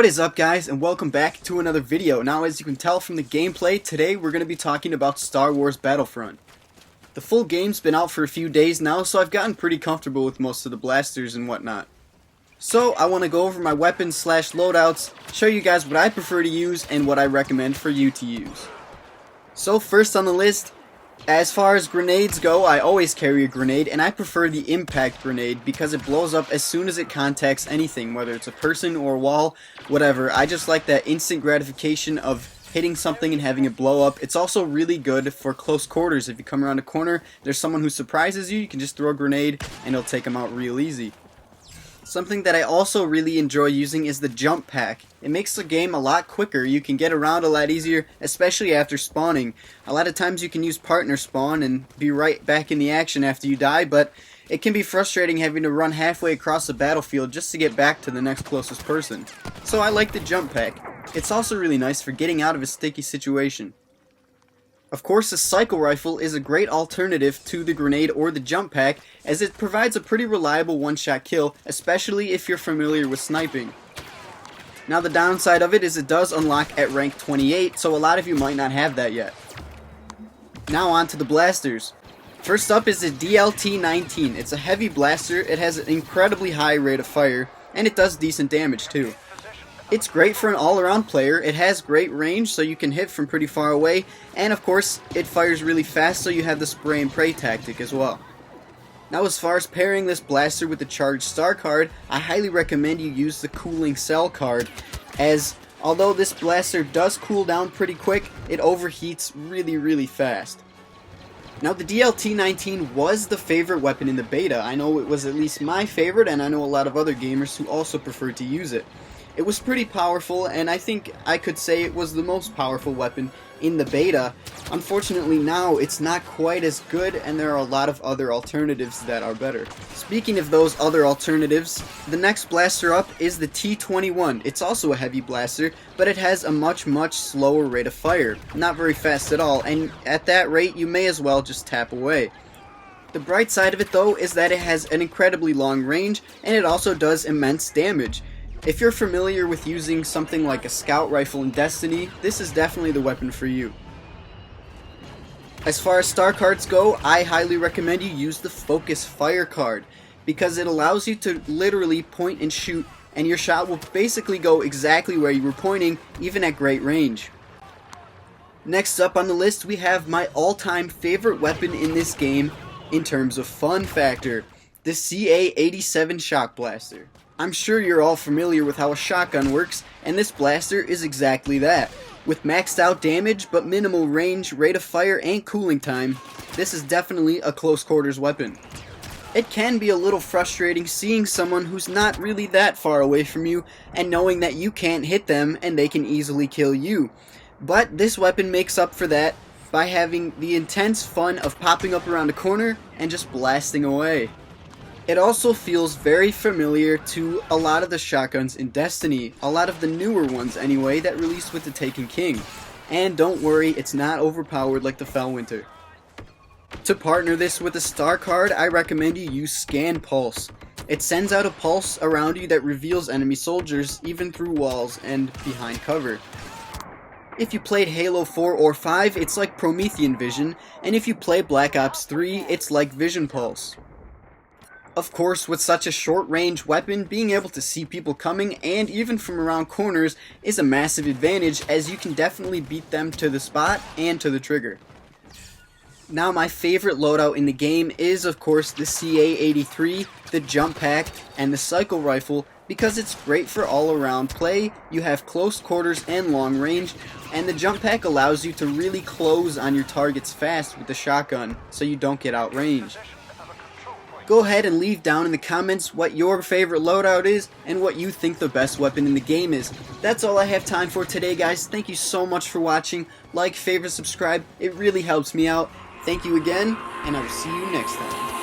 What is up, guys, and welcome back to another video. Now, as you can tell from the gameplay, today we're going to be talking about Star Wars Battlefront. The full game's been out for a few days now, so I've gotten pretty comfortable with most of the blasters and whatnot. So, I want to go over my weapons slash loadouts, show you guys what I prefer to use and what I recommend for you to use. So, first on the list, as far as grenades go, I always carry a grenade, and I prefer the impact grenade because it blows up as soon as it contacts anything, whether it's a person or a wall, whatever. I just like that instant gratification of hitting something and having it blow up. It's also really good for close quarters. If you come around a corner, there's someone who surprises you, you can just throw a grenade and it'll take them out real easy. Something that I also really enjoy using is the jump pack. It makes the game a lot quicker. You can get around a lot easier, especially after spawning. A lot of times you can use partner spawn and be right back in the action after you die, but it can be frustrating having to run halfway across the battlefield just to get back to the next closest person. So I like the jump pack. It's also really nice for getting out of a sticky situation. Of course, the cycle rifle is a great alternative to the grenade or the jump pack, as it provides a pretty reliable one-shot kill, especially if you're familiar with sniping. Now, the downside of it is it does unlock at rank 28, so a lot of you might not have that yet. Now on to the blasters. First up is the DLT-19. It's a heavy blaster, it has an incredibly high rate of fire, and it does decent damage too. It's great for an all-around player. It has great range, so you can hit from pretty far away, and of course, it fires really fast, so you have the spray and pray tactic as well. Now, as far as pairing this blaster with the charged star card, I highly recommend you use the cooling cell card, as although this blaster does cool down pretty quick, it overheats really fast. Now, the DLT-19 was the favorite weapon in the beta. I know it was at least my favorite, and I know a lot of other gamers who also preferred to use it. It was pretty powerful, and I think I could say it was the most powerful weapon in the beta. Unfortunately, now it's not quite as good, and there are a lot of other alternatives that are better. Speaking of those other alternatives, the next blaster up is the T-21. It's also a heavy blaster, but it has a much slower rate of fire. Not very fast at all, and at that rate, you may as well just tap away. The bright side of it, though, is that it has an incredibly long range, and it also does immense damage. If you're familiar with using something like a scout rifle in Destiny, this is definitely the weapon for you. As far as star cards go, I highly recommend you use the focus fire card, because it allows you to literally point and shoot, and your shot will basically go exactly where you were pointing, even at great range. Next up on the list, we have my all-time favorite weapon in this game in terms of fun factor, the CA-87 Shock Blaster. I'm sure you're all familiar with how a shotgun works, and this blaster is exactly that. With maxed out damage, but minimal range, rate of fire, and cooling time, this is definitely a close quarters weapon. It can be a little frustrating seeing someone who's not really that far away from you, and knowing that you can't hit them and they can easily kill you. But this weapon makes up for that by having the intense fun of popping up around a corner and just blasting away. It also feels very familiar to a lot of the shotguns in Destiny, a lot of the newer ones anyway, that released with the Taken King. And don't worry, it's not overpowered like the Fellwinter. To partner this with a star card, I recommend you use Scan Pulse. It sends out a pulse around you that reveals enemy soldiers, even through walls and behind cover. If you played Halo 4 or 5, it's like Promethean Vision, and if you play Black Ops 3, it's like Vision Pulse. Of course, with such a short-range weapon, being able to see people coming, and even from around corners, is a massive advantage, as you can definitely beat them to the spot and to the trigger. Now, my favorite loadout in the game is, of course, the CA-83, the jump pack, and the cycle rifle, because it's great for all-around play. You have close quarters and long range, and the jump pack allows you to really close on your targets fast with the shotgun, so you don't get outranged. Go ahead and leave down in the comments what your favorite loadout is and what you think the best weapon in the game is. That's all I have time for today, guys. Thank you so much for watching. Like, favorite, subscribe. It really helps me out. Thank you again, and I will see you next time.